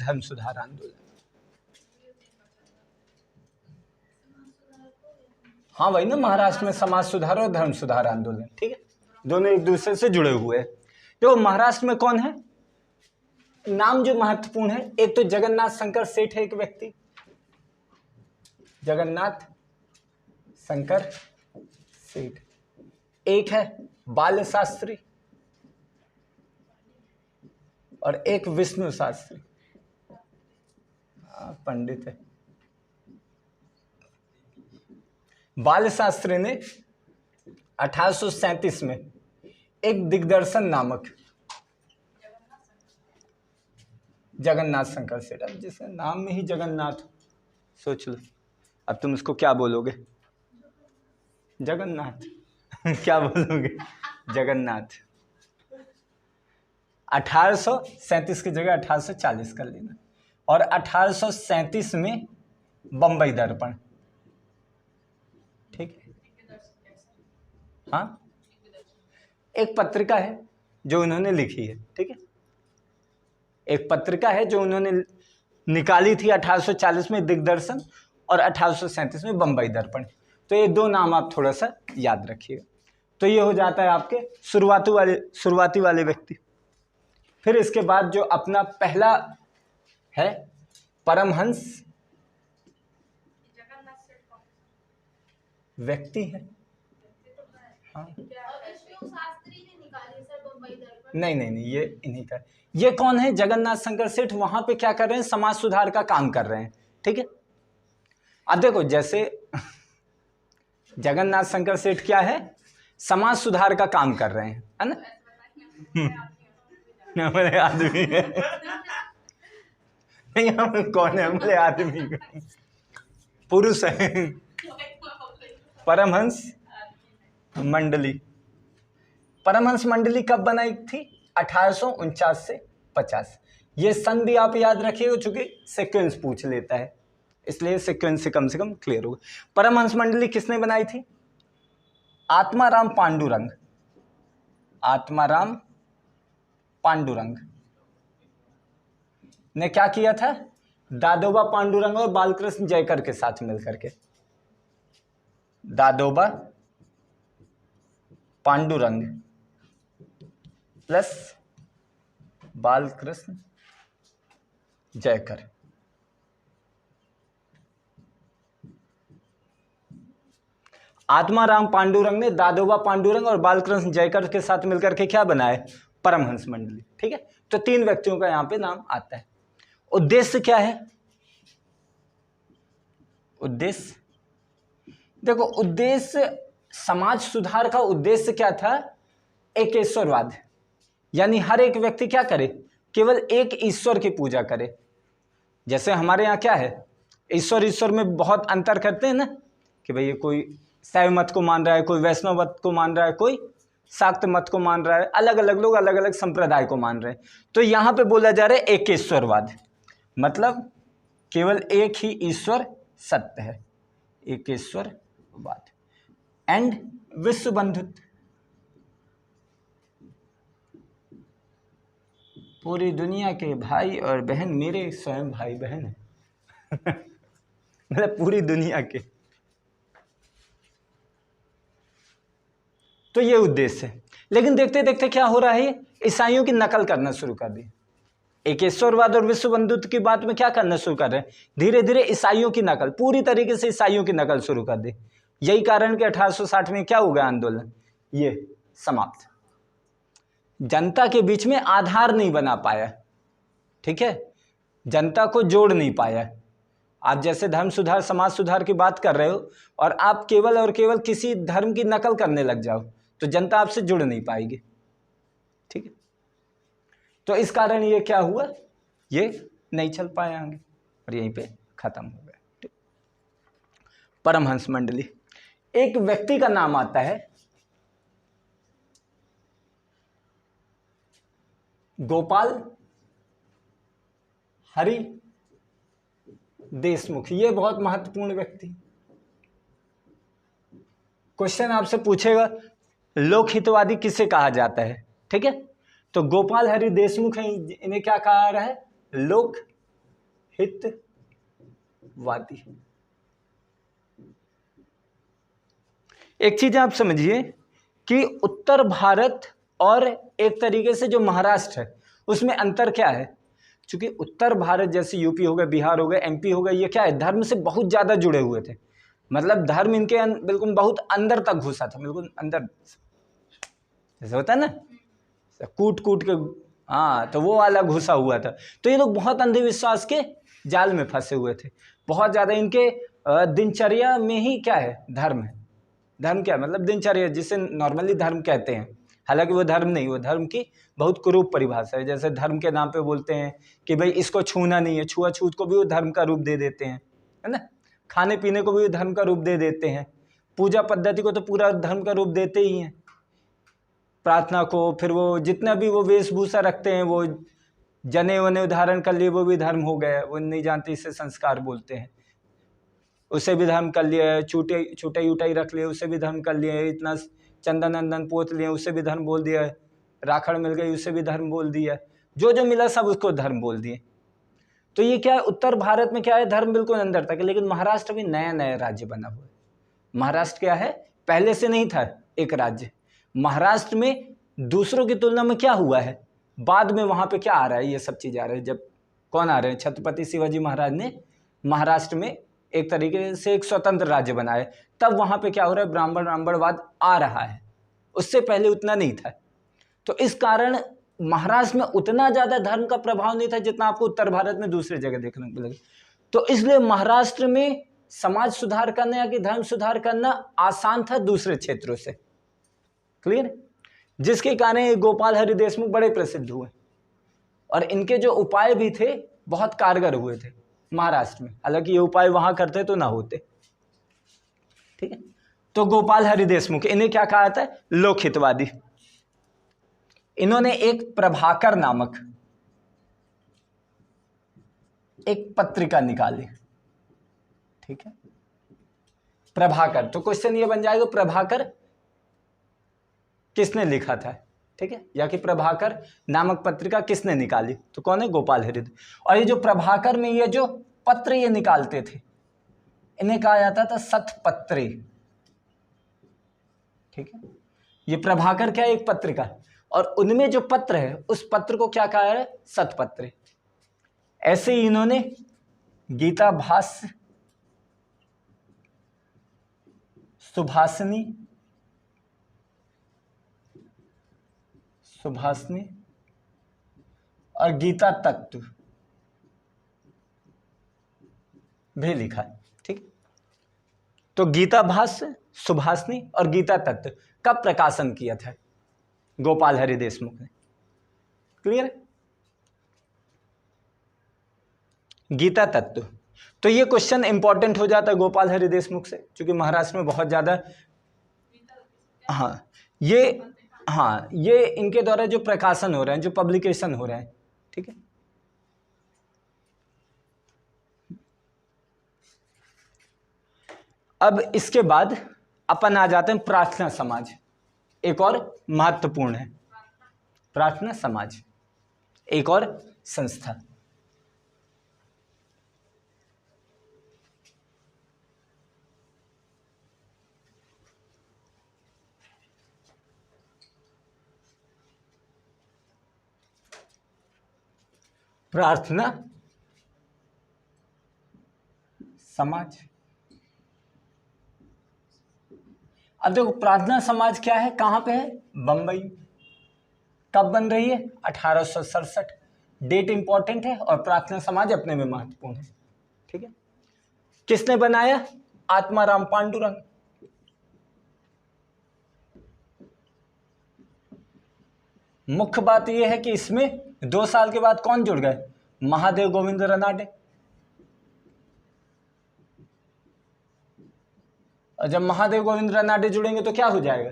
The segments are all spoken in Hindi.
धर्म सुधार आंदोलन। हाँ वही ना, महाराष्ट्र में समाज सुधार और धर्म सुधार आंदोलन, ठीक है, दोनों एक दूसरे से जुड़े हुए हैं। तो महाराष्ट्र में कौन है, नाम जो महत्वपूर्ण है, एक तो जगन्नाथ शंकर सेठ है, एक व्यक्ति जगन्नाथ शंकर सेठ, एक है बाल शास्त्री और एक विष्णु शास्त्री, पंडित है। बाल शास्त्री ने 1837 में एक दिग्दर्शन नामक, जगन्नाथ शंकर सेठ, अब जिसका नाम में ही जगन्नाथ, सोच लो अब तुम उसको क्या बोलोगे, जगन्नाथ क्या बोलोगे, जगन्नाथ। 1837 की जगह 1840 कर लेना। और 1837 में बंबई दर्पण, ठीक है, हाँ एक पत्रिका है जो उन्होंने लिखी है, ठीक है, एक पत्रिका है जो उन्होंने निकाली थी 1840 में दिग्दर्शन और 1837 में बंबई दर्पण। तो ये दो नाम आप थोड़ा सा याद रखिएगा। तो ये हो जाता है आपके शुरुआती वाले व्यक्ति। फिर इसके बाद जो अपना पहला है परमहंस व्यक्ति है, हाँ नहीं ये इन्हीं का। ये कौन है, जगन्नाथ शंकर सेठ, वहां पे क्या कर रहे हैं, समाज सुधार का काम कर रहे हैं, ठीक है। अब देखो जैसे जगन्नाथ शंकर सेठ क्या है, समाज सुधार का काम कर रहे हैं, है ना, हमारे आदमी है नहीं, हम कौन है, हमारे आदमी पुरुष है। परमहंस मंडली, परमहंस मंडली कब बनाई थी, 1849 से 50। ये सन भी आप याद रखिएगा, चूंकि सीक्वेंस पूछ लेता है, इसलिए सीक्वेंस से कम क्लियर होगा। परमहंस मंडली किसने बनाई थी, आत्माराम पांडुरंग, आत्माराम पांडुरंग ने क्या किया था, दादोबा पांडुरंग और बालकृष्ण जयकर के साथ मिलकर के, दादोबा पांडुरंग प्लस बालकृष्ण जयकर, आत्माराम पांडुरंग ने दादोबा पांडुरंग और बालकृष्ण जयकर के साथ मिलकर के क्या बनाए, परमहंस मंडली, ठीक है। तो तीन व्यक्तियों का यहां पे नाम आता है। उद्देश्य क्या है, उद्देश्य देखो, उद्देश्य समाज सुधार का उद्देश्य क्या था, एकेश्वरवाद, यानी हर एक व्यक्ति क्या करे, केवल एक ईश्वर की पूजा करे। जैसे हमारे यहाँ क्या है, ईश्वर में बहुत अंतर करते हैं ना, कि भाई कोई शैव मत को मान रहा है, कोई वैष्णव मत को मान रहा है, कोई शाक्त मत को मान रहा है, अलग अलग लोग अलग अलग संप्रदाय को मान रहे हैं। तो यहाँ पे बोला जा रहा है एकेश्वरवाद, मतलब केवल एक ही ईश्वर सत्य है, एकेश्वरवाद। एंड विश्व बंधुत्व, पूरी दुनिया के भाई और बहन मेरे स्वयं भाई बहन है मतलब पूरी दुनिया के। तो ये उद्देश्य है। लेकिन देखते देखते क्या हो रहा है, ईसाइयों की नकल करना शुरू कर दी। एकेश्वरवाद और विश्व बंधुत्व की बात में क्या करना शुरू कर रहे हैं, धीरे धीरे ईसाइयों की नकल, पूरी तरीके से ईसाइयों की नकल शुरू कर दी। यही कारण कि 1860 में क्या हो गया, आंदोलन ये समाप्त। जनता के बीच में आधार नहीं बना पाया, ठीक है, जनता को जोड़ नहीं पाया। आप जैसे धर्म सुधार समाज सुधार की बात कर रहे हो और आप केवल और केवल किसी धर्म की नकल करने लग जाओ तो जनता आपसे जुड़ नहीं पाएगी, ठीक है। तो इस कारण ये क्या हुआ, ये नहीं चल पाया आगे और यहीं पे खत्म हो गया, ठीक। परमहंस मंडली, एक व्यक्ति का नाम आता है गोपाल हरि देशमुख, ये बहुत महत्वपूर्ण व्यक्ति। क्वेश्चन आपसे पूछेगा लोकहितवादी किसे कहा जाता है, ठीक है, तो गोपाल हरि देशमुख है, इन्हें क्या कहा रहा है, लोक हितवादी। एक चीज आप समझिए कि उत्तर भारत और एक तरीके से जो महाराष्ट्र है उसमें अंतर क्या है। क्योंकि उत्तर भारत जैसे यूपी हो गया, बिहार हो गया, एमपी हो गया, ये क्या है, धर्म से बहुत ज्यादा जुड़े हुए थे। मतलब धर्म इनके बिल्कुल बहुत अंदर तक घुसा था, बिल्कुल अंदर, जैसे होता है ना कूट कूट के, हाँ, तो वो वाला घुसा हुआ था। तो ये लोग बहुत अंधविश्वास के जाल में फंसे हुए थे बहुत ज्यादा। इनके दिनचर्या में ही क्या है, धर्म है। धर्म क्या है, मतलब दिनचर्या, जिसे नॉर्मली धर्म कहते हैं, हालांकि वो धर्म नहीं, वो धर्म की बहुत कुरूप परिभाषा है। जैसे धर्म के नाम पे बोलते हैं कि भाई इसको छूना नहीं है, छुआछूत को भी वो धर्म का रूप दे देते हैं, है ना। खाने पीने को भी वो धर्म का रूप दे देते हैं। पूजा पद्धति को तो पूरा धर्म का रूप देते ही हैं। प्रार्थना को, फिर वो जितना भी वो वेशभूषा रखते हैं, वो जने वने धारण कर लिए, वो भी धर्म हो गया। वो नहीं जानते इसे संस्कार बोलते हैं, उसे भी धर्म कर लिया है। छूटे उटाई रख लिए, उसे भी धर्म कर लिया है। इतना चंदन अंदन पोत लिए, उसे भी धर्म बोल दिया है। राखड़ मिल गई, उसे भी धर्म बोल दिया। जो जो मिला सब उसको धर्म बोल दिए। तो ये क्या है, उत्तर भारत में क्या है, धर्म बिल्कुल अंदर तक है। लेकिन महाराष्ट्र भी नया नया राज्य बना हुआ है। महाराष्ट्र क्या है, पहले से नहीं था एक राज्य। महाराष्ट्र में दूसरों की तुलना में क्या हुआ है, बाद में वहां पे क्या आ रहा है, ये सब चीज आ रहा है। जब कौन आ रहे हैं, छत्रपति शिवाजी महाराज ने महाराष्ट्र में एक तरीके से एक स्वतंत्र राज्य बनाया, तब वहां पे क्या हो रहा है, ब्राह्मणवाद आ रहा है। उससे पहले उतना नहीं था। तो इस कारण महाराष्ट्र में उतना ज्यादा धर्म का प्रभाव नहीं था जितना आपको उत्तर भारत में दूसरी जगह देखने को मिलेगा। तो इसलिए महाराष्ट्र में समाज सुधार करना या कि धर्म सुधार करना आसान था दूसरे क्षेत्रों से। क्लियर। जिसके कारण गोपाल हरि देशमुख बड़े प्रसिद्ध हुए और इनके जो उपाय भी थे बहुत कारगर हुए थे महाराष्ट्र में। हालांकि ये उपाय वहां करते तो ना होते। ठीक है। तो गोपाल हरि देशमुख, इन्हें क्या कहा था, लोकहितवादी। इन्होंने एक प्रभाकर नामक एक पत्रिका निकाली। ठीक है। प्रभाकर, तो क्वेश्चन ये बन जाएगा प्रभाकर किसने लिखा था, ठीक है, या कि प्रभाकर नामक पत्रिका किसने निकाली, तो कौन है, गोपाल हरि। और ये जो प्रभाकर में ये जो पत्र ये निकालते थे, इन्हें कहा जाता था शतपत्री। ठीक है। ये प्रभाकर क्या है, एक पत्रिका, और उनमें जो पत्र है उस पत्र को क्या कहा है, शतपत्री। ऐसे ही इन्होंने गीता भाष्य, सुभाषिनी और गीता तत्व भी लिखा है। ठीक। तो गीता भाष्य, सुभाषिनी और गीता तत्व का प्रकाशन किया था गोपाल हरि देशमुख ने। क्लियर। गीता तत्व, तो ये क्वेश्चन इंपॉर्टेंट हो जाता है गोपाल हरि देशमुख से, क्योंकि महाराष्ट्र में बहुत ज्यादा, ये इनके द्वारा जो प्रकाशन हो रहे हैं, जो पब्लिकेशन हो रहे हैं। ठीक है। अब इसके बाद अपन आ जाते हैं प्रार्थना समाज। एक और महत्वपूर्ण है प्रार्थना समाज, एक और संस्था। प्रार्थना समाज। अब देखो प्रार्थना समाज क्या है, कहां पे है, बंबई। कब बन रही है, 1867। डेट इंपॉर्टेंट है और प्रार्थना समाज अपने में महत्वपूर्ण है। ठीक है। किसने बनाया, आत्माराम पांडुरंग। मुख्य बात यह है कि इसमें 2 साल के बाद कौन जुड़ गए, महादेव गोविंद रनाडे। और जब महादेव गोविंद रनाडे जुड़ेंगे तो क्या हो जाएगा,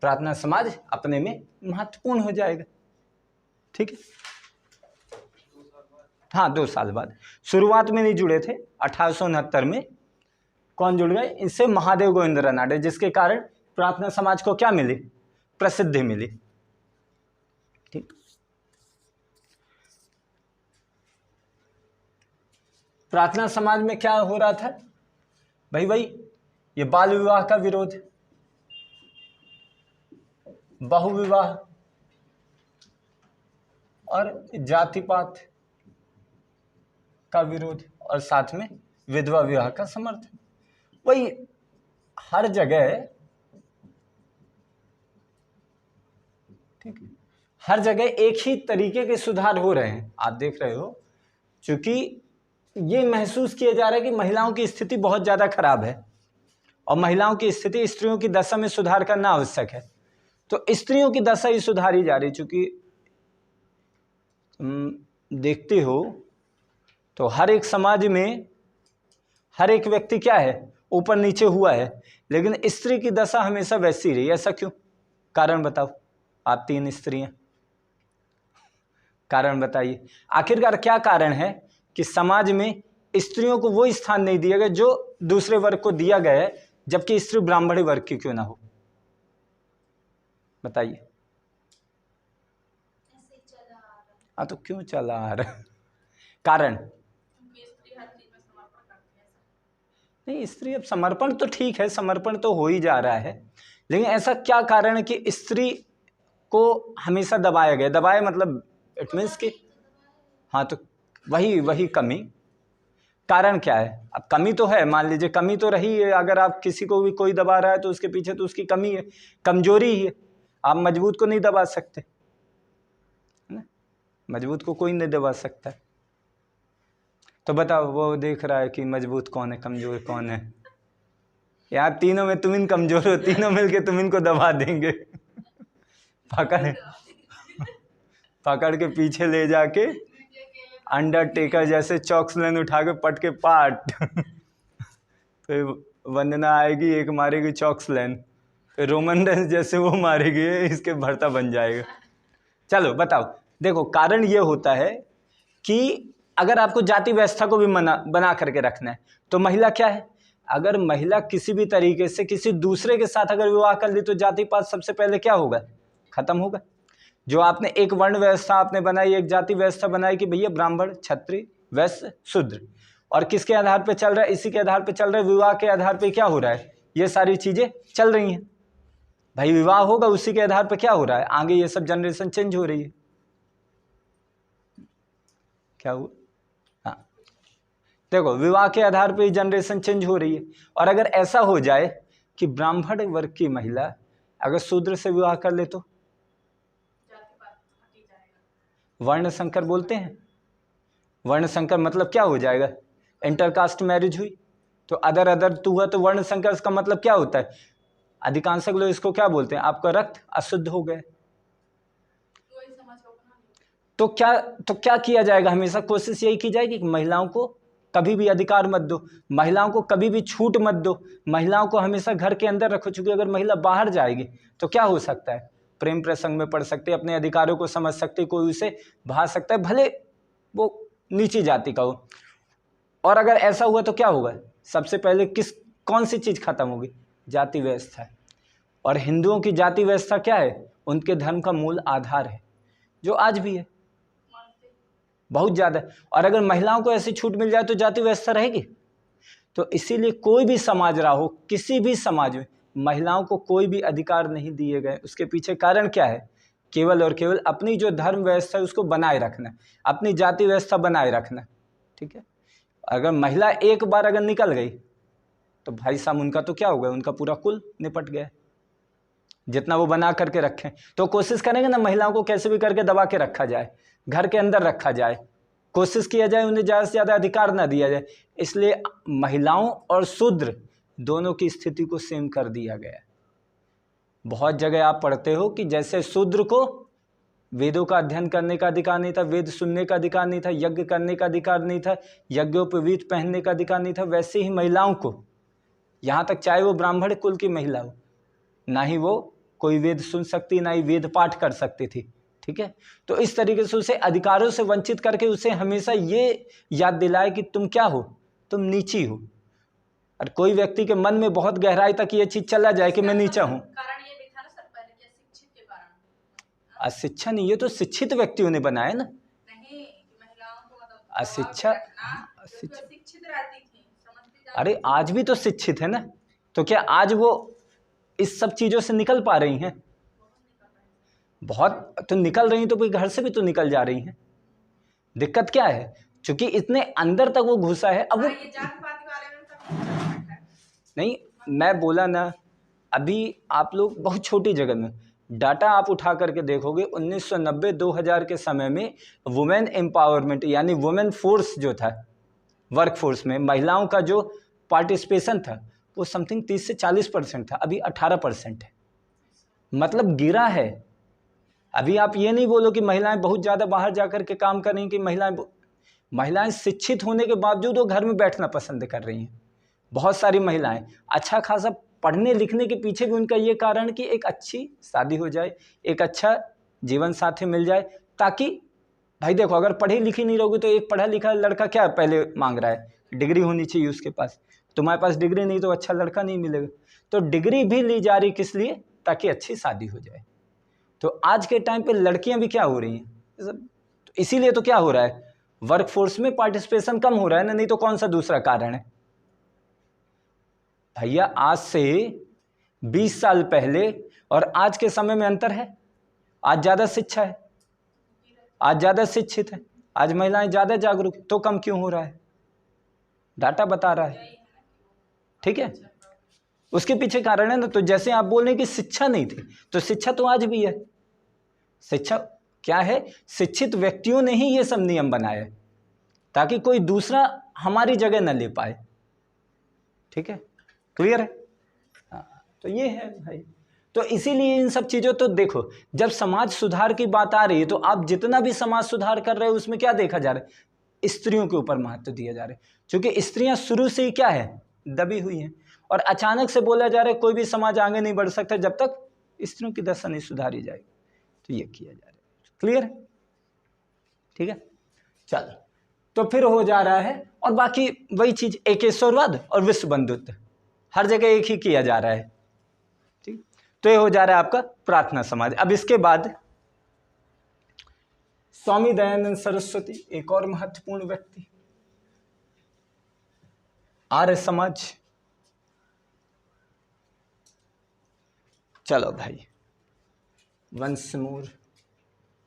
प्रार्थना समाज अपने में महत्वपूर्ण हो जाएगा। ठीक है। हाँ, 2 साल बाद, शुरुआत में नहीं जुड़े थे। 1869 में कौन जुड़ गए, इनसे महादेव गोविंद रनाडे, जिसके कारण प्रार्थना समाज को क्या मिली, प्रसिद्धि मिली। ठीक। प्रार्थना समाज में क्या हो रहा था भाई, ये बाल विवाह का विरोध, बहुविवाह और जाति पात का विरोध, और साथ में विधवा विवाह का समर्थन। वही हर जगह, ठीक है, हर जगह एक ही तरीके के सुधार हो रहे हैं। आप देख रहे हो, क्योंकि ये महसूस किया जा रहा है कि महिलाओं की स्थिति बहुत ज्यादा खराब है और महिलाओं की स्थिति, स्त्रियों की दशा में सुधार करना आवश्यक है। तो स्त्रियों की दशा ही सुधारी जा रही, चूंकि देखते हो तो हर एक समाज में हर एक व्यक्ति क्या है, ऊपर नीचे हुआ है, लेकिन स्त्री की दशा हमेशा वैसी रही। ऐसा क्यों? कारण बताओ। आप 3 स्त्रियां, कारण बताइए। आखिरकार क्या कारण है कि समाज में स्त्रियों को वो स्थान नहीं दिया गया जो दूसरे वर्ग को दिया गया है, जबकि स्त्री ब्राह्मणी वर्ग की क्यों ना हो? बताइए। हाँ, तो क्यों चला आ रहा? कारण नहीं, स्त्री अब समर्पण तो ठीक है, समर्पण तो हो ही जा रहा है, लेकिन ऐसा क्या कारण है कि स्त्री को हमेशा दबाया गया? दबाया मतलब इट मीन्स कि, हाँ, तो वही कमी। कारण क्या है? अब कमी तो है, मान लीजिए कमी तो रही है। अगर आप किसी को भी कोई दबा रहा है तो उसके पीछे तो उसकी कमी है, कमजोरी ही है। आप मजबूत को नहीं दबा सकते, है ना? मजबूत को कोई नहीं दबा सकता। तो बताओ, वो देख रहा है कि मजबूत कौन है, कमजोर कौन है। यार तीनों में तुम इन कमजोर हो, तीनों मिलके तुम इनको दबा देंगे। पकड़ के पीछे ले जाके अंडरटेकर जैसे चॉक्सलाइन उठा के पट के पाट। फिर वंदना आएगी, एक मारेगी चॉक्सलाइन, फिर रोमन रेंस जैसे वो मारेगी, इसके भरता बन जाएगा। चलो बताओ, देखो कारण ये होता है कि अगर आपको जाति व्यवस्था को भी बना करके रखना है तो महिला क्या है? अगर महिला किसी भी तरीके से किसी दूसरे के साथ अगर विवाह कर ली तो जाति पात सबसे पहले क्या होगा? खत्म होगा। जो आपने एक वर्ण व्यवस्था आपने बनाई, एक जाति व्यवस्था बनाई कि भैया ब्राह्मण, क्षत्रिय, वैश्य, शूद्र, और किसके आधार पे चल रहा है? इसी के आधार पे चल रहा है। विवाह के आधार पे क्या हो रहा है? ये सारी चीजें चल रही हैं। भाई विवाह होगा, उसी के आधार पे क्या हो रहा है? आगे ये सब जनरेशन चेंज हो रही है। क्या हुआ? हाँ, देखो, विवाह के आधार पे जनरेशन चेंज हो रही है। और अगर ऐसा हो जाए कि ब्राह्मण वर्ग की महिला अगर शूद्र से विवाह कर ले तो वर्ण संकर बोलते हैं। वर्ण संकर मतलब क्या हो जाएगा? इंटरकास्ट मैरिज हुई तो अदर तू हुआ तो वर्ण संकर का मतलब क्या होता है? अधिकांश लोग इसको क्या बोलते हैं? आपका रक्त अशुद्ध हो गया। तो क्या किया जाएगा? हमेशा कोशिश यही की जाएगी कि महिलाओं को कभी भी अधिकार मत दो, महिलाओं को कभी भी छूट मत दो, महिलाओं को हमेशा घर के अंदर रखो। चूंकि अगर महिला बाहर जाएगी तो क्या हो सकता है? प्रेम प्रसंग में पड़ सकते, अपने अधिकारों को समझ सकते, कोई उसे भा सकता है, भले वो नीची जाति का हो। और अगर ऐसा हुआ तो क्या होगा? सबसे पहले कौन सी चीज खत्म होगी? जाति व्यवस्था। और हिंदुओं की जाति व्यवस्था क्या है? उनके धर्म का मूल आधार है, जो आज भी है बहुत ज्यादा। और अगर महिलाओं को ऐसी छूट मिल जाए तो जाति व्यवस्था रहेगी? तो इसीलिए कोई भी समाज रहा हो, किसी भी समाज में महिलाओं को कोई भी अधिकार नहीं दिए गए। उसके पीछे कारण क्या है? केवल और केवल अपनी जो धर्म व्यवस्था है उसको बनाए रखना, अपनी जाति व्यवस्था बनाए रखना। ठीक है, अगर महिला एक बार अगर निकल गई तो भाई साहब उनका तो क्या हो गया? उनका पूरा कुल निपट गया। जितना वो बना करके रखें, तो कोशिश करेंगे ना महिलाओं को कैसे भी करके दबा के रखा जाए, घर के अंदर रखा जाए, कोशिश किया जाए उन्हें ज़्यादा से ज़्यादा अधिकार ना दिया जाए। इसलिए महिलाओं और शूद्र दोनों की स्थिति को सेम कर दिया गया। बहुत जगह आप पढ़ते हो कि जैसे शूद्र को वेदों का अध्ययन करने का अधिकार नहीं था, वेद सुनने का अधिकार नहीं था, यज्ञ करने का अधिकार नहीं था, यज्ञोपवीत पहनने का अधिकार नहीं था, वैसे ही महिलाओं को, यहाँ तक चाहे वो ब्राह्मण कुल की महिला हो, ना ही वो कोई वेद सुन सकती, ना ही वेद पाठ कर सकती थी। ठीक है, तो इस तरीके से उसे अधिकारों से वंचित करके उसे हमेशा ये याद दिलाए कि तुम क्या हो? तुम नीची हो। और कोई व्यक्ति के मन में बहुत गहराई तक ये चीज चला जाए कि मैं नीचा हूं। अशिक्षा नहीं, ये तो शिक्षित व्यक्तियों ने बनाया ना। अशिक्षा, शिक्षित रहती थी, समझती अरे आज भी तो शिक्षित है ना, तो क्या आज वो इस सब चीजों से निकल पा रही हैं? बहुत तो निकल रही, तो कोई घर से भी तो निकल जा रही हैं। दिक्कत क्या है? क्योंकि इतने अंदर तक वो घुसा है। अब वो ये जाति-पाति वाले में सब नहीं, मैं बोला ना, अभी आप लोग बहुत छोटी जगह में डाटा आप उठा करके देखोगे, 1990-2000 के समय में वुमेन एम्पावरमेंट यानी वुमेन फोर्स जो था, वर्क फोर्स में महिलाओं का जो पार्टिसिपेशन था वो समथिंग 30 से 40% था, अभी 18% है। मतलब गिरा है। अभी आप ये नहीं बोलो कि महिलाएं बहुत ज़्यादा बाहर जाकर के काम कर रही हैं, कि महिलाएं शिक्षित होने के बावजूद वो घर में बैठना पसंद कर रही हैं। बहुत सारी महिलाएं अच्छा खासा पढ़ने लिखने के पीछे भी उनका ये कारण कि एक अच्छी शादी हो जाए, एक अच्छा जीवन साथी मिल जाए, ताकि भाई देखो, अगर पढ़ी लिखी नहीं रहोगे तो एक पढ़ा लिखा लड़का क्या पहले मांग रहा है? डिग्री होनी चाहिए उसके पास। तुम्हारे पास डिग्री नहीं तो अच्छा लड़का नहीं मिलेगा। तो डिग्री भी ली जा रही किस लिए? ताकि अच्छी शादी हो जाए। तो आज के टाइम पे लड़कियां भी क्या हो रही हैं? तो इसीलिए तो क्या हो रहा है, वर्क फोर्स में पार्टिसिपेशन कम हो रहा है ना, नहीं तो कौन सा दूसरा कारण है? भैया आज से 20 साल पहले और आज के समय में अंतर है। आज ज़्यादा शिक्षा है, आज ज़्यादा शिक्षित है, आज महिलाएं ज़्यादा जागरूक, तो कम क्यों हो रहा है? डाटा बता रहा है। ठीक है, उसके पीछे कारण है ना। तो जैसे आप बोल रहे हैं कि शिक्षा नहीं थी, तो शिक्षा तो आज भी है। शिक्षा क्या है? शिक्षित व्यक्तियों ने ही ये सब नियम बनाए ताकि कोई दूसरा हमारी जगह न ले पाए। ठीक है, क्लियर है? हाँ, तो ये है भाई। तो इसीलिए इन सब चीज़ों, तो देखो, जब समाज सुधार की बात आ रही है तो आप जितना भी समाज सुधार कर रहे हो उसमें क्या देखा जा रहा है? स्त्रियों के ऊपर महत्व दिया जा रहा है, क्योंकि स्त्रियां शुरू से ही क्या है? दबी हुई हैं। और अचानक से बोला जा रहा है कोई भी समाज आगे नहीं बढ़ सकता जब तक स्त्रियों की दशा नहीं सुधारी जाएगी। तो ये किया जा रहा है। क्लियर है? ठीक है, चलो। तो फिर हो जा रहा है, और बाकी वही चीज, एकेश्वरवाद और विश्व बंधुत्व हर जगह एक ही किया जा रहा है। ठीक, तो ये हो जा रहा है आपका प्रार्थना समाज। अब इसके बाद स्वामी दयानंद सरस्वती, एक और महत्वपूर्ण व्यक्ति, आर्य समाज। चलो भाई, वंस मोर,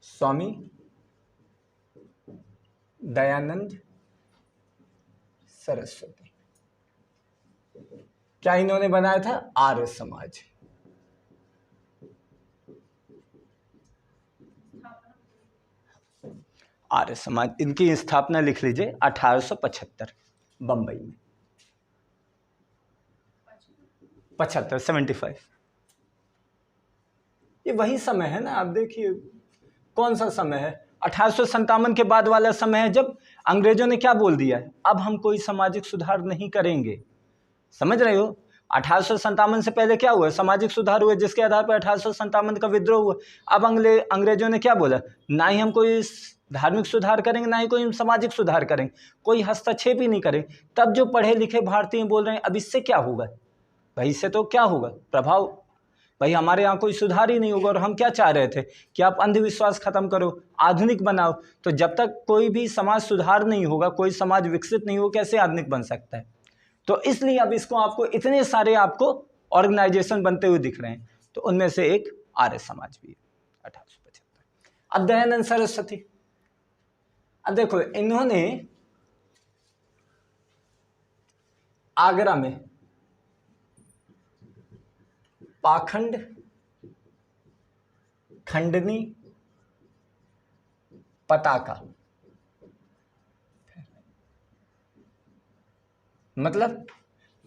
स्वामी दयानंद सरस्वती। क्या इन्होंने बनाया था? आर्य समाज। आर्य समाज, इनकी स्थापना लिख लीजिए 1875 बंबई में। 75 ये वही समय है ना। आप देखिए कौन सा समय है? 1857 के बाद वाला समय है, जब अंग्रेजों ने क्या बोल दिया है, अब हम कोई सामाजिक सुधार नहीं करेंगे। समझ रहे हो? 1857 से पहले क्या हुआ? सामाजिक सुधार हुए, जिसके आधार पर 1857 का विद्रोह हुआ। अब अंग्रेजों ने क्या बोला? ना ही हम कोई धार्मिक सुधार करेंगे, ना ही कोई सामाजिक सुधार करेंगे, कोई हस्तक्षेप ही नहीं करेंगे। तब जो पढ़े लिखे भारतीय बोल रहे हैं अब इससे क्या होगा भाई? इससे तो क्या होगा? प्रभाव भाई, हमारे यहाँ कोई सुधार ही नहीं होगा। और हम क्या चाह रहे थे कि आप अंधविश्वास खत्म करो, आधुनिक बनाओ। तो जब तक कोई भी समाज सुधार नहीं होगा, कोई समाज विकसित नहीं होगा, कैसे आधुनिक बन सकता है? तो इसलिए अब इसको आपको इतने सारे आपको ऑर्गेनाइजेशन बनते हुए दिख रहे हैं। तो उनमें से एक आर्य समाज भी है 1875। अब दयानंद सरस्वती, अब देखो इन्होंने आगरा में पाखंड, खंडनी, पताका, मतलब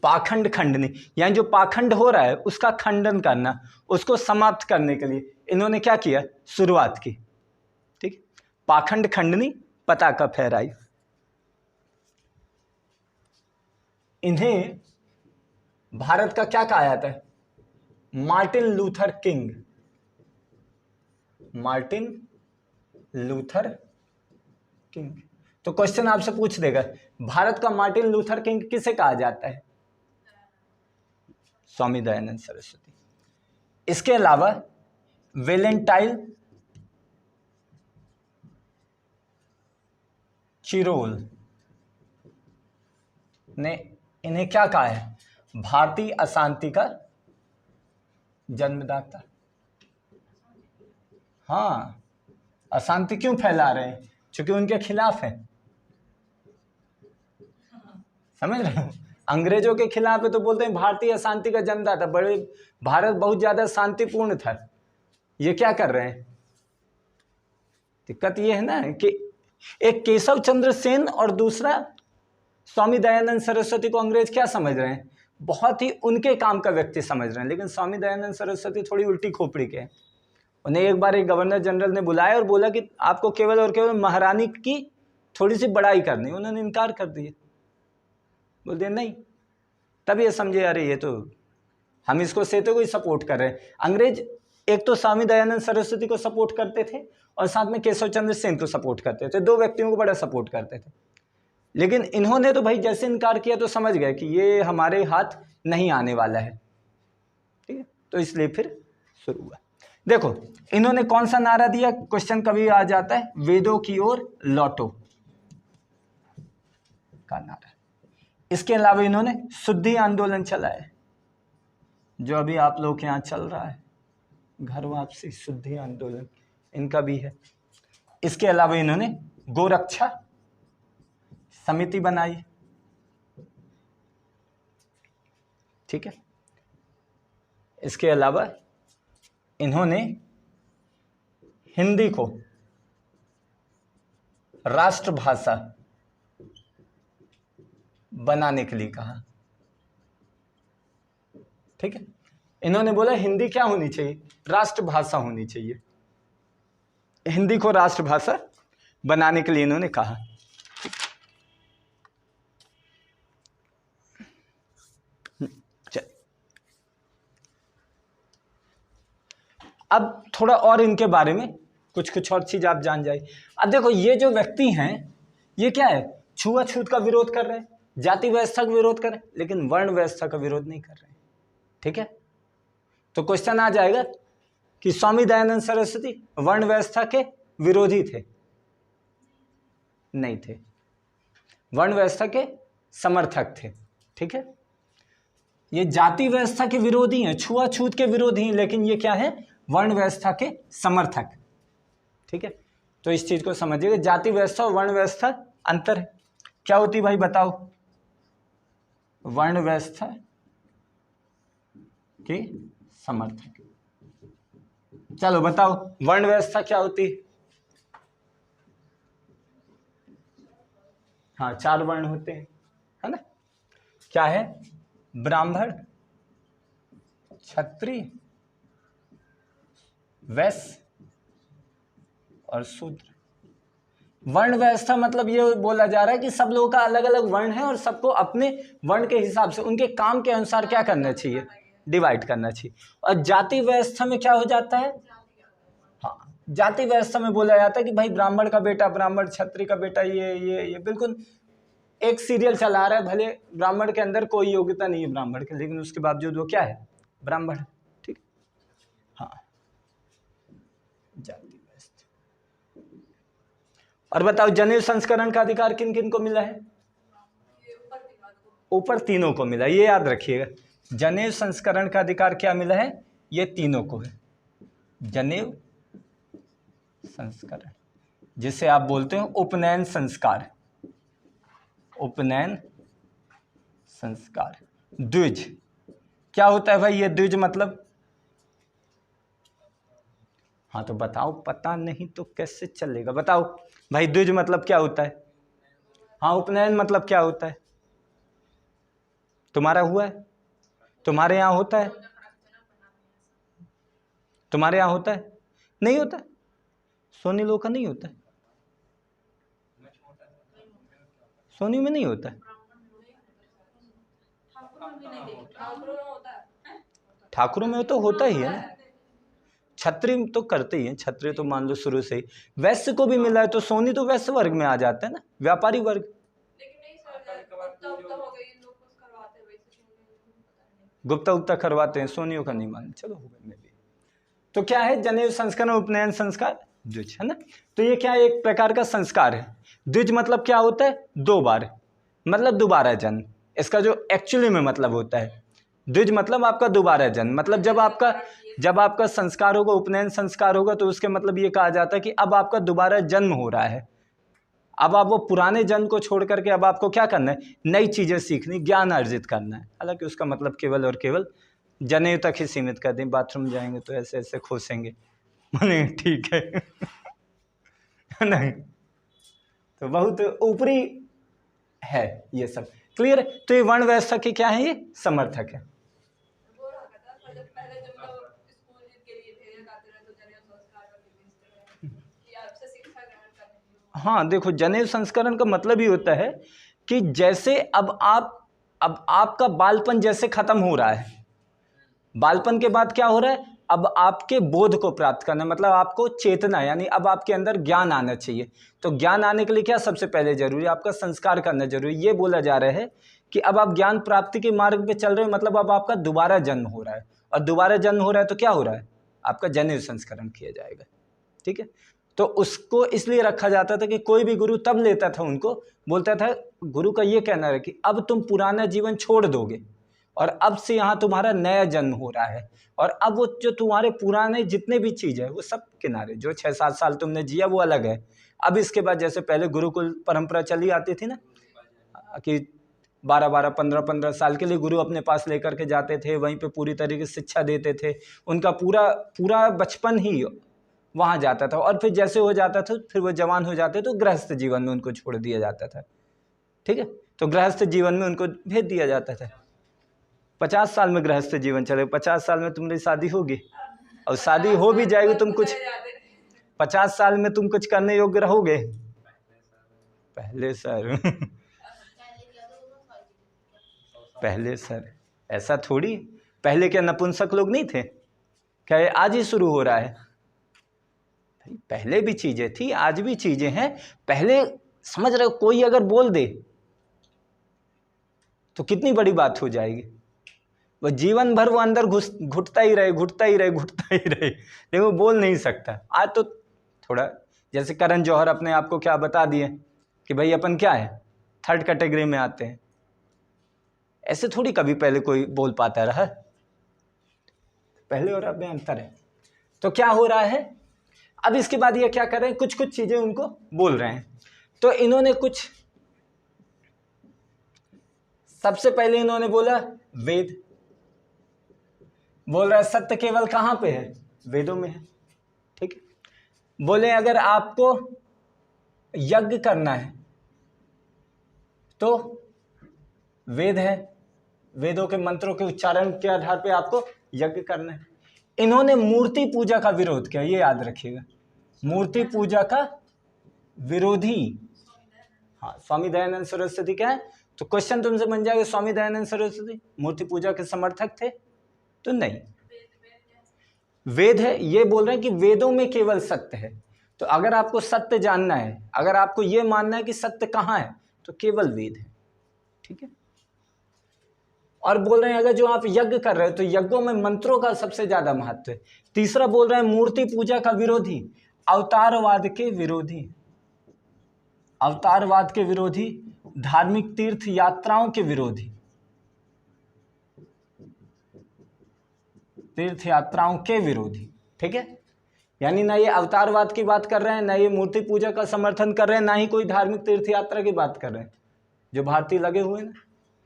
पाखंड खंडनी, यानी जो पाखंड हो रहा है उसका खंडन करना, उसको समाप्त करने के लिए इन्होंने क्या किया? शुरुआत की। ठीक, पाखंड खंडनी, पताका फहराई। इन्हें भारत का क्या कहा जाता है? Martin Luther king. Martin Luther king. तो क्वेश्चन आपसे पूछ देगा, भारत का मार्टिन लूथर किंग किसे कहा जाता है? स्वामी दयानंद सरस्वती। इसके अलावा वेलेंटाइन चिरोल, ने इन्हें क्या कहा है? भारतीय अशांति का जन्मदाता। हाँ, अशांति क्यों फैला रहे हैं? क्योंकि उनके खिलाफ है, समझ रहे हो? अंग्रेजों के खिलाफ है तो बोलते हैं भारतीय अशांति का जन्मदाता। बड़े भारत बहुत ज्यादा शांतिपूर्ण था, ये क्या कर रहे हैं? दिक्कत ये है ना कि एक केशव चंद्र सेन और दूसरा स्वामी दयानंद सरस्वती को अंग्रेज क्या समझ रहे हैं? बहुत ही उनके काम का व्यक्ति समझ रहे हैं। लेकिन स्वामी दयानंद सरस्वती थोड़ी उल्टी खोपड़ी के हैं। उन्हें एक बार एक गवर्नर जनरल ने बुलाया और बोला कि आपको केवल और केवल महारानी की थोड़ी सी बड़ाई करनी। उन्होंने इनकार कर दिया, बोल दिया नहीं। तब ये समझे अरे ये तो हम इसको सेतु को ही सपोर्ट कर रहे हैं। अंग्रेज एक तो स्वामी दयानंद सरस्वती को सपोर्ट करते थे और साथ में केशव चंद्र सेन को सपोर्ट करते थे। दो व्यक्तियों को बड़ा सपोर्ट करते थे। लेकिन इन्होंने तो भाई जैसे इनकार किया तो समझ गए कि ये हमारे हाथ नहीं आने वाला है, ठीक है। तो इसलिए फिर शुरू हुआ। देखो इन्होंने कौन सा नारा दिया? क्वेश्चन कभी आ जाता है, वेदों की ओर लौटो का नारा। इसके अलावा इन्होंने शुद्धि आंदोलन चलाया, जो अभी आप लोग के यहाँ चल रहा है, घर वापसी शुद्धि आंदोलन इनका भी है। इसके अलावा इन्होंने गोरक्षा समिति बनाई, ठीक है। इसके अलावा इन्होंने हिंदी को राष्ट्रभाषा बनाने के लिए कहा, ठीक है। इन्होंने बोला हिंदी क्या होनी चाहिए? राष्ट्रभाषा होनी चाहिए। हिंदी को राष्ट्रभाषा बनाने के लिए इन्होंने कहा। अब थोड़ा और इनके बारे में कुछ और चीज आप जान जाइए। अब देखो ये जो व्यक्ति हैं ये क्या है? छुआछूत का विरोध कर रहे हैं, जाति व्यवस्था का विरोध कर रहे हैं, लेकिन वर्ण व्यवस्था का विरोध नहीं कर रहे हैं, ठीक है। तो क्वेश्चन आ जाएगा कि स्वामी दयानंद सरस्वती वर्ण व्यवस्था के विरोधी थे? नहीं थे, वर्ण व्यवस्था के समर्थक थे, ठीक है। ये जाति व्यवस्था के विरोधी हैं, छुआछूत के विरोधी हैं, लेकिन ये क्या है? वर्ण व्यवस्था के समर्थक, ठीक है। तो इस चीज को समझिएगा, जाति व्यवस्था और वर्ण व्यवस्था अंतर है। क्या होती भाई बताओ? वर्ण व्यवस्था के समर्थक। चलो बताओ वर्ण व्यवस्था क्या होती है? हाँ 4 वर्ण होते हैं, है ना। क्या है? ब्राह्मण, क्षत्रिय, वैश्य और शूद्र। वर्ण व्यवस्था मतलब ये बोला जा रहा है कि सब लोगों का अलग अलग वर्ण है और सबको अपने वर्ण के हिसाब से उनके काम के अनुसार क्या करना चाहिए? डिवाइड करना चाहिए। और जाति व्यवस्था में क्या हो जाता है? हाँ, जाति व्यवस्था में बोला जाता है कि भाई ब्राह्मण का बेटा ब्राह्मण, क्षत्रिय का बेटा ये बिल्कुल एक सीरियल चला रहा है। भले ब्राह्मण के अंदर कोई योग्यता नहीं है ब्राह्मण के, लेकिन उसके बावजूद वो क्या है? ब्राह्मण, ठीक। हाँ, जाति व्यवस्था। और बताओ जनेऊ संस्करण का अधिकार किन किन को मिला है? ऊपर तीनों को मिला, ये याद रखिएगा। जनेऊ संस्करण का अधिकार क्या मिला है? ये तीनों को है। जनेऊ संस्करण जिसे आप बोलते हो उपनयन संस्कार, उपनयन संस्कार। द्विज क्या होता है भाई? ये द्विज मतलब, हाँ तो बताओ, पता नहीं तो कैसे चलेगा, बताओ भाई द्विज मतलब क्या होता है? हाँ उपनयन मतलब क्या होता है? तुम्हारा हुआ है? तुम्हारे यहाँ होता है? तुम्हारे यहाँ होता है? नहीं होता? सोनी लोग का नहीं होता है, सोनी में नहीं होता है। ठाकुरों में तो होता ही है ना। क्षत्रिय तो करते ही हैं, क्षत्रिय तो मान लो शुरू से ही। वैश्य को भी मिला है तो सोनी तो वैश्य वर्ग में आ जाता है ना, व्यापारी वर्ग। गुप्ता गुप्ता करवाते हैं, सोनियों का नहीं मान, चलो होगा में भी। तो क्या है? जनेऊ संस्करण, उपनयन संस्कार, द्विज, है ना। तो ये क्या है? एक प्रकार का संस्कार है। द्विज मतलब क्या होता है? 2 बार, मतलब दोबारा जन्म। इसका जो एक्चुअली में मतलब होता है। द्विज मतलब आपका दोबारा जन्म, मतलब जब आपका संस्कार होगा, उपनयन संस्कार होगा, तो उसके मतलब ये कहा जाता है कि अब आपका दोबारा जन्म हो रहा है। अब आप वो पुराने जन्म को छोड़ करके अब आपको क्या करना है, नई चीजें सीखनी, ज्ञान अर्जित करना है। हालांकि उसका मतलब केवल और केवल जनेऊ तक ही सीमित कर दें। बाथरूम जाएंगे तो ऐसे ऐसे खोसेंगे, माने ठीक है नहीं, तो बहुत ऊपरी है ये सब। क्लियर? तो ये वर्ण व्यवस्था की क्या है, ये समर्थक है। वो रहा था मतलब पहले जब लोग स्कूल के लिए भेजे जाते रहे तो जनेऊ संस्कार का कि आपसे शिक्षा ग्रहण करने के लिए। हाँ देखो, जनेऊ संस्करण का मतलब ही होता है कि जैसे अब आपका बालपन जैसे खत्म हो रहा है, बालपन के बाद क्या हो रहा है, अब आपके बोध को प्राप्त करना, मतलब आपको चेतना, यानी अब आपके अंदर ज्ञान आना चाहिए। तो ज्ञान आने के लिए क्या सबसे पहले जरूरी है, आपका संस्कार करना जरूरी। ये बोला जा रहा है कि अब आप ज्ञान प्राप्ति के मार्ग पे चल रहे हो, मतलब अब आपका दोबारा जन्म हो रहा है, और दोबारा जन्म हो रहा है तो क्या हो रहा है, आपका जनेऊ संस्करण किया जाएगा। ठीक है, तो उसको इसलिए रखा जाता था कि कोई भी गुरु तब लेता था उनको, बोलता था, गुरु का ये कहना है कि अब तुम पुराना जीवन छोड़ दोगे और अब से यहाँ तुम्हारा नया जन्म हो रहा है, और अब वो जो तुम्हारे पुराने जितने भी चीज़ है वो सब किनारे, जो 6-7 साल तुमने जिया वो अलग है। अब इसके बाद जैसे पहले गुरुकुल परंपरा चली आती थी ना, कि 12-12, 15-15 साल के लिए गुरु अपने पास लेकर के जाते थे, वहीं पे पूरी तरीके से शिक्षा देते थे, उनका पूरा बचपन ही वहाँ जाता था, और फिर जैसे हो जाता था फिर वो जवान हो जाते तो गृहस्थ जीवन में उनको छोड़ दिया जाता था। ठीक है, तो गृहस्थ जीवन में उनको भेज दिया जाता था। 50 साल में गृहस्थ जीवन चले, 50 साल में तुम्हारी शादी होगी, और शादी हो भी जाएगी, तुम कुछ 50 साल में तुम कुछ करने योग्य रहोगे पहले सर पहले सर ऐसा थोड़ी, पहले क्या नपुंसक लोग नहीं थे क्या, ये आज ही शुरू हो रहा है? पहले भी चीजें थी, आज भी चीजें हैं। पहले समझ रहे हो, कोई अगर बोल दे तो कितनी बड़ी बात हो जाएगी, वो जीवन भर वो अंदर घुटता ही रहे, लेकिन वो बोल नहीं सकता। आज तो थोड़ा जैसे करण जौहर अपने आप को क्या बता दिए कि भाई अपन क्या है, 3rd कैटेगरी में आते हैं। ऐसे थोड़ी कभी पहले कोई बोल पाता रहा, पहले और अब में अंतर है। तो क्या हो रहा है, अब इसके बाद ये क्या कर रहे हैं, कुछ कुछ चीजें उनको बोल रहे हैं। तो इन्होंने कुछ, सबसे पहले इन्होंने बोला वेद, बोल रहा है सत्य केवल कहां पे है, वेदों में है। ठीक है, बोले अगर आपको यज्ञ करना है तो वेद है, वेदों के मंत्रों के उच्चारण के आधार पे आपको यज्ञ करना है। इन्होंने मूर्ति पूजा का विरोध किया, ये याद रखिएगा, मूर्ति पूजा का विरोधी। हाँ, स्वामी दयानंद सरस्वती क्या है, तो क्वेश्चन तुमसे बन जाएगा, स्वामी दयानंद सरस्वती मूर्ति पूजा के समर्थक थे? तो नहीं, वेद है, ये बोल रहे हैं कि वेदों में केवल सत्य है। तो अगर आपको सत्य जानना है, अगर आपको ये मानना है कि सत्य कहाँ है, तो केवल वेद है। ठीक है, और बोल रहे हैं अगर जो आप यज्ञ कर रहे हो तो यज्ञों में मंत्रों का सबसे ज्यादा महत्व है। तीसरा बोल रहे हैं मूर्ति पूजा का विरोधी, अवतारवाद के विरोधी, अवतारवाद के विरोधी, धार्मिक तीर्थ यात्राओं के विरोधी, तीर्थ यात्राओं के विरोधी। ठीक है, यानी ना ये अवतारवाद की बात कर रहे हैं, ना ये मूर्ति पूजा का समर्थन कर रहे हैं, ना ही कोई धार्मिक तीर्थ यात्रा की बात कर रहे हैं। जो भारतीय लगे हुए ना,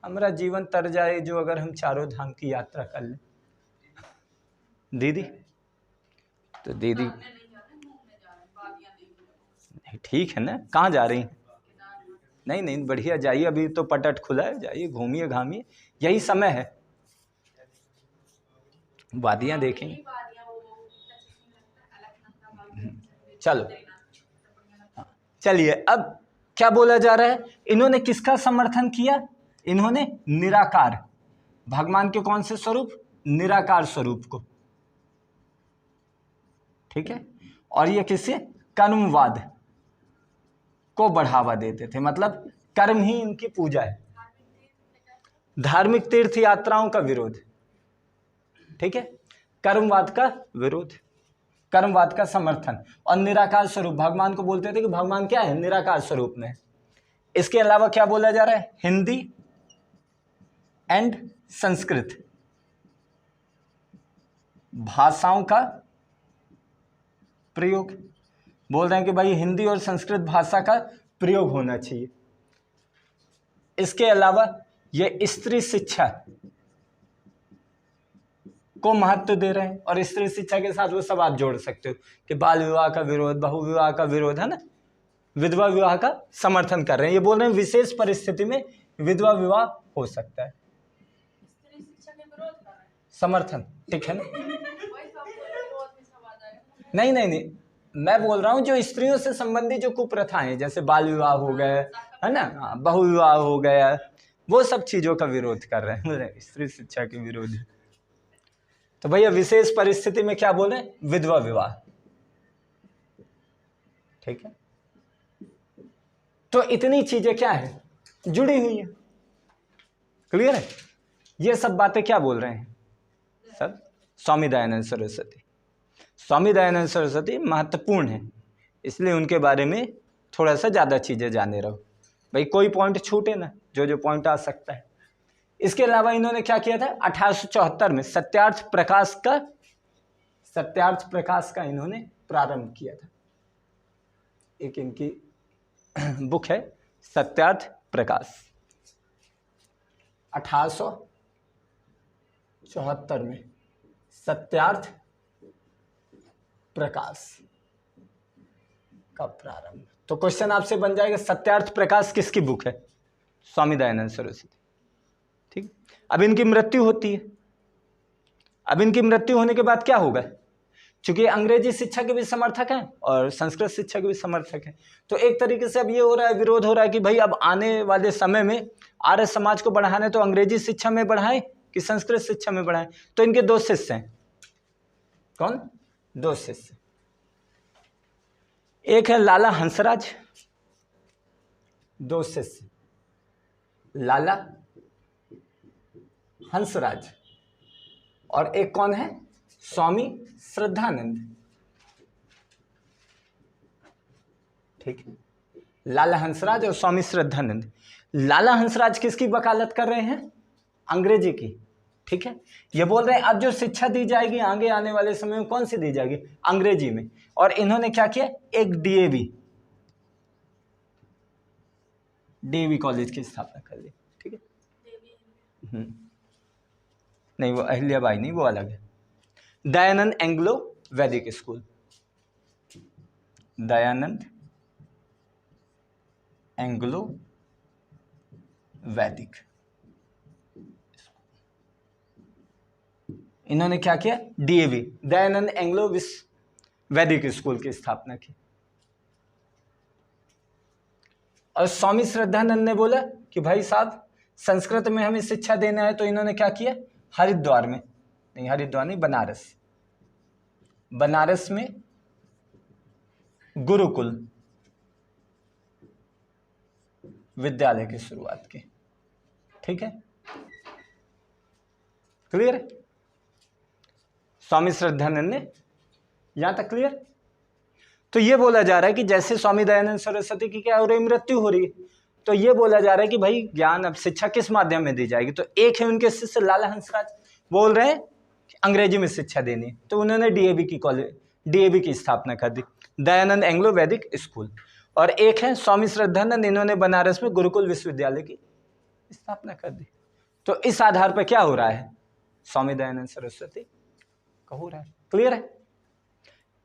हमारा जीवन तर जाए जो अगर हम चारों धाम की यात्रा कर लें। दीदी तो दीदी ठीक है ना, कहाँ जा रही हैं? नहीं बढ़िया, जाइए, अभी तो पटट खुला है, जाइए घूमिए घामिए, यही समय है, वादियाँ देखेंगे। चलो चलिए, अब क्या बोला जा रहा है, इन्होंने किसका समर्थन किया, इन्होंने निराकार, भगवान के कौन से स्वरूप, निराकार स्वरूप को। ठीक है, और ये किससे, कर्मवाद को बढ़ावा देते थे, मतलब कर्म ही इनकी पूजा है। धार्मिक तीर्थ यात्राओं का विरोध, ठीक है, कर्मवाद का विरोध, कर्मवाद का समर्थन, और निराकार स्वरूप, भगवान को बोलते थे कि भगवान क्या है, निराकार स्वरूप में। इसके अलावा क्या बोला जा रहा है, हिंदी, एंड संस्कृत भाषाओं का प्रयोग। बोल रहे हैं कि भाई हिंदी और संस्कृत भाषा का प्रयोग होना चाहिए। इसके अलावा ये स्त्री शिक्षा को महत्व दे रहे हैं, और स्त्री शिक्षा के साथ वो सब आप जोड़ सकते हो कि बाल विवाह का विरोध, बहु विवाह का विरोध, है ना, विधवा विवाह का समर्थन कर रहे हैं। ये बोल रहे हैं विशेष परिस्थिति में विधवा विवाह हो सकता है। स्त्री शिक्षा के विरोध कर रहे हैं, समर्थन, ठीक है ना। वही तो आपको विरोध में सब आ जाएगा। नहीं नहीं नहीं, मैं बोल रहा हूँ जो स्त्रियों से संबंधित जो कुप्रथाएं, जैसे बाल विवाह हो गए, है ना, बहु विवाह हो गया, वो सब चीजों का विरोध कर रहे हैं। बोल रहे हैं स्त्री शिक्षा के विरोध। तो भैया विशेष परिस्थिति में क्या बोले, विधवा विवाह, ठीक है। तो इतनी चीजें क्या है, जुड़ी हुई है। क्लियर है। ये सब बातें क्या बोल रहे हैं, सब स्वामी दयानंद सरस्वती। स्वामी दयानंद सरस्वती महत्वपूर्ण है, इसलिए उनके बारे में थोड़ा सा ज़्यादा चीज़ें जाने रहो भाई, कोई पॉइंट छूटे ना, जो जो पॉइंट आ सकता है। इसके अलावा इन्होंने क्या किया था, 1874 में सत्यार्थ प्रकाश का इन्होंने प्रारंभ किया था। एक इनकी बुक है सत्यार्थ प्रकाश, 1874 में सत्यार्थ प्रकाश का प्रारंभ। तो क्वेश्चन आपसे बन जाएगा सत्यार्थ प्रकाश किसकी बुक है, स्वामी दयानंद सरस्वती, ठीक। अब इनकी मृत्यु होती है। अब इनकी मृत्यु होने के बाद क्या होगा, चूंकि अंग्रेजी शिक्षा के भी समर्थक हैं और संस्कृत शिक्षा के भी समर्थक हैं, तो एक तरीके से अब ये हो रहा है, विरोध हो रहा है कि भाई अब आने वाले समय में आर्य समाज को बढ़ाना है तो अंग्रेजी शिक्षा में बढ़ाएं कि संस्कृत शिक्षा में बढ़ाएं। तो इनके दो शिष्य हैं, कौन, दो शिष्य, एक है लाला हंसराज, दो शिष्य लाला हंसराज, और एक कौन है, स्वामी श्रद्धानंद, ठीक है। लाला हंसराज और स्वामी श्रद्धानंद। लाला हंसराज किसकी वकालत कर रहे हैं, अंग्रेजी की, ठीक है। ये बोल रहे हैं अब जो शिक्षा दी जाएगी आगे आने वाले समय में कौन सी दी जाएगी, अंग्रेजी में। और इन्होंने क्या किया, एक डीएवी कॉलेज की स्थापना कर ली, ठीक है। नहीं वो अहिल्याबाई नहीं, वो अलग है। दयानंद एंग्लो वैदिक स्कूल, दयानंद एंग्लो वैदिक, इन्होंने क्या किया, डीएवी दयानंद एंग्लो वैदिक स्कूल की स्थापना की। और स्वामी श्रद्धानंद ने बोला कि भाई साहब संस्कृत में हमें शिक्षा देना है, तो इन्होंने क्या किया, हरिद्वार में नहीं, हरिद्वार नहीं, बनारस में गुरुकुल विद्यालय की शुरुआत की, ठीक है। क्लियर है, स्वामी श्रद्धानंद ने, यहां तक क्लियर। तो ये बोला जा रहा है कि जैसे स्वामी दयानंद सरस्वती की क्या हो रही है, मृत्यु हो रही है, तो ये बोला जा रहा है कि भाई ज्ञान अब शिक्षा किस माध्यम में दी जाएगी। तो एक है उनके शिष्य लाला हंसराज, बोल रहे हैं कि अंग्रेजी में शिक्षा देनी है, तो उन्होंने डीएवी की स्थापना कर दी, दयानंद एंग्लो वैदिक स्कूल। और एक है स्वामी श्रद्धानंद, इन्होंने बनारस में गुरुकुल विश्वविद्यालय की स्थापना कर दी। तो इस आधार पर क्या हो रहा है, स्वामी दयानंद सरस्वती का हो रहा है। क्लियर है,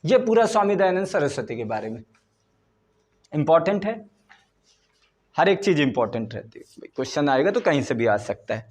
ये पूरा स्वामी दयानंद सरस्वती के बारे में इंपॉर्टेंट है, हर एक चीज इंपॉर्टेंट रहती है। क्वेश्चन आएगा तो कहीं से भी आ सकता है।